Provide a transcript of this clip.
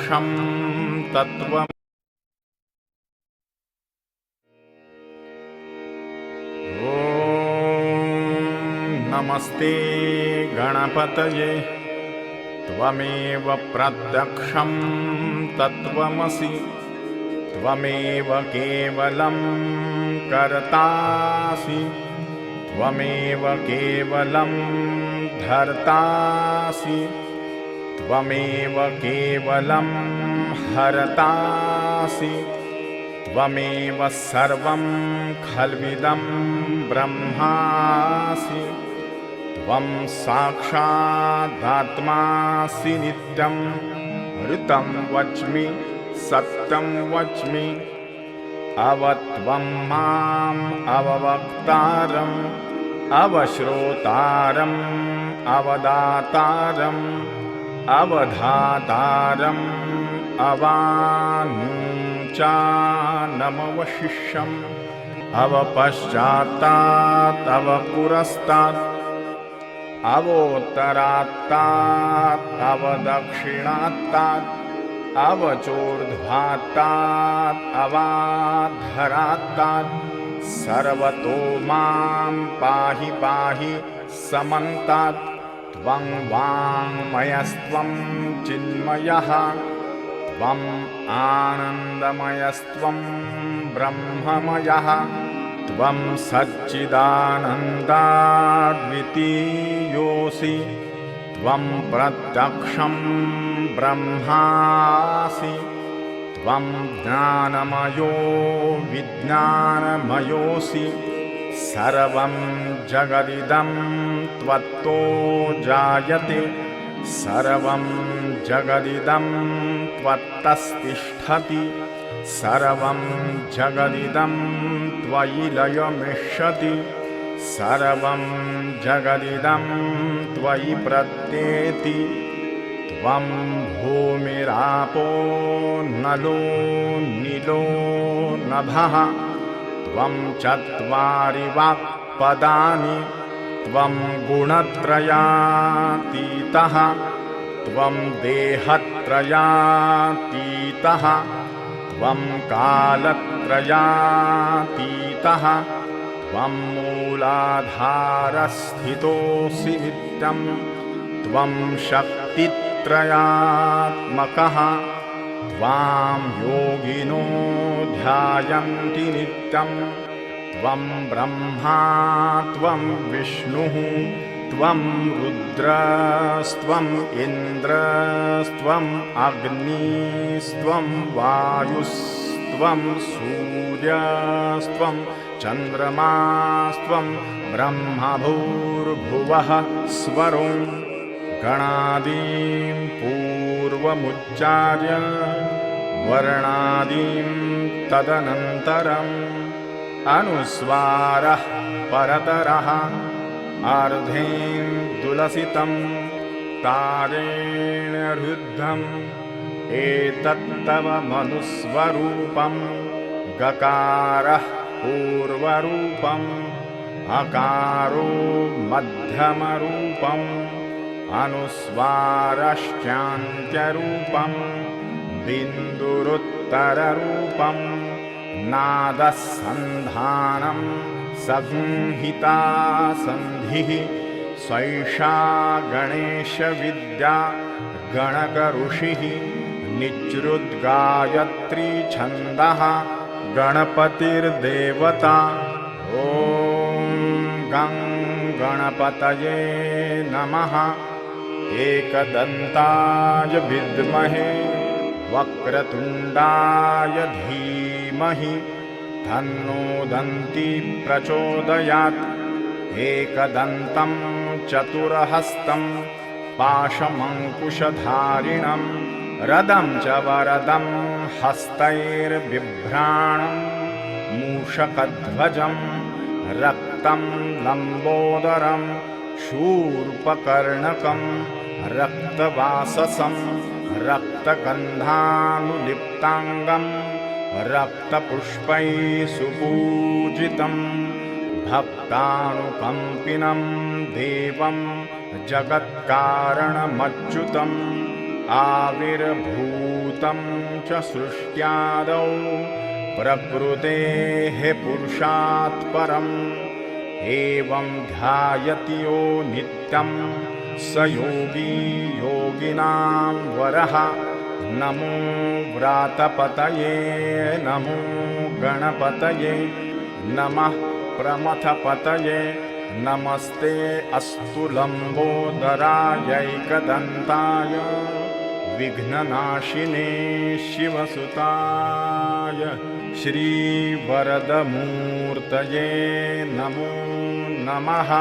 प्रत्यक्षं तत्त्वम्। ॐ नमस्ते गणपतये त्वमेव प्रत्यक्षं तत्त्वमसि त्वमेव केवलं कर्तासि त्वमेव केवलं धर्तासि त्वमेव केवलं हरतासि त्वमेव सर्वं खल्विदं ब्रह्मासि त्वं साक्षादात्मासि नित्यं ऋतं वच्मि सत्यं वच्मि अवत्वं माम् अववक्तारम् अवश्रोतारम् अवदातारम् अवधातारम् अवानुचानमवशिष्यम् अवपश्चात्तात् अवपुरस्तात् अवोत्तरात्तात् अवदक्षिणात्तात् अवचोर्ध्वात्तात् अवाधरात्तात् सर्वतो मां पाहि पाहि समन्तात् त्वं वाङ्मयस्त्वं चिन्मयः त्वम् आनन्दमयस्त्वं ब्रह्ममयः त्वं सच्चिदानन्दाद्वितीयोऽसि त्वं प्रत्यक्षं ब्रह्मासि त्वं ज्ञानमयो विज्ञानमयोऽसि सर्वं जगदिदं त्वत्तो जायते सर्वं जगदिदं त्वत्तस्तिष्ठति सर्वं जगदिदं त्वयि लयमिष्यति सर्वं जगदिदं त्वयि प्रत्येति त्वं भूमिरापो नलो नीलो नभः त्वं चत्वारि वाक्पदानि त्वं गुणत्रयातीतः त्वं देहत्रयातीतः त्वं कालत्रयातीतः त्वं मूलाधारस्थितोऽसि नित्यं त्वं शक्तित्रयात्मकः त्वां योगिनो ध्यायन्ति नित्यं त्वं ब्रह्मा त्वं विष्णुः त्वं रुद्रस्त्वम् इन्द्रस्त्वम् अग्निस्त्वं वायुस्त्वं सूर्यस्त्वं चन्द्रमास्त्वं ब्रह्मभूर्भुवः स्वरो गणादीं पूर्वमुच्चार्य वर्णादीं तदनन्तरम् अनुस्वारः परतरः अर्धेन्दुलसितं तारेण रुद्धम् एतत्तव मनुस्वरूपं गकारः पूर्वरूपम् अकारो मध्यमरूपम् अनुस्वारश्चान्त्यरूपम् बिन्दुरुत्तररूपम् नादसन्धानं संहिता सन्धिः स्वैषा गणेशविद्या गणकऋषिः निच्रुद्गायत्री छन्दः गणपतिर्देवता ॐ गं गणपतये नमः एकदन्ताय विद्महे वक्रतुण्डाय धीमहि तन्नो दन्ती प्रचोदयात् एकदन्तं चतुरहस्तं पाशमङ्कुशधारिणं रदं च वरदं हस्तैर्बिभ्राणं मूषकध्वजं रक्तं लम्बोदरं शूर्पकर्णकं रक्तवाससं रक्तगन्धानुलिप्ताङ्गं रक्तपुष्पैः सुपूजितं भक्तानुकम्पिनं देवं जगत्कारणमच्युतं आविर्भूतं च सृष्ट्यादौ प्रकृतेः पुरुषात् परम् एवं ध्यायति यो नित्यं स योगी योगिनां वरः नमो व्रातपतये नमो गणपतये नमः प्रमथपतये नमस्ते अस्तु लम्बोदरायैकदन्ताय विघ्ननाशिने शिवसुताय श्रीवरदमूर्तये नमो नमः।